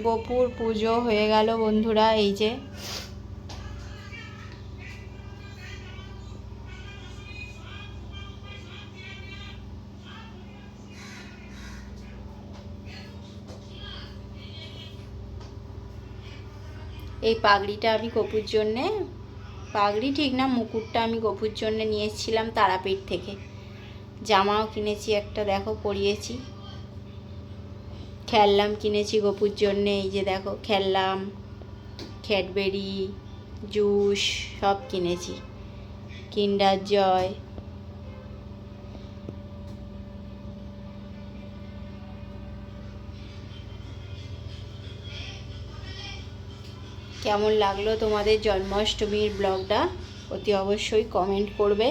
গোপুর পুজো হয়ে গেল বন্ধুরা। এই যে এই পাগড়িটা আমি গপুর জন্যে, পাগড়ি ঠিক না, মুকুটটা আমি গপুর জন্যে নিয়েছিলাম তারাপীঠ থেকে। জামাও কিনেছি একটা, দেখো পরিয়েছি। খেললাম কিনেছি গপুর জন্যে, এই যে দেখো খেললাম, ক্যাডবেরি, জুস সব কিনেছি, কিন্ডার জয়। কেমন লাগলো তোমাদের জন্মাষ্টমীর ব্লগটা অতি অবশ্যই কমেন্ট করবে।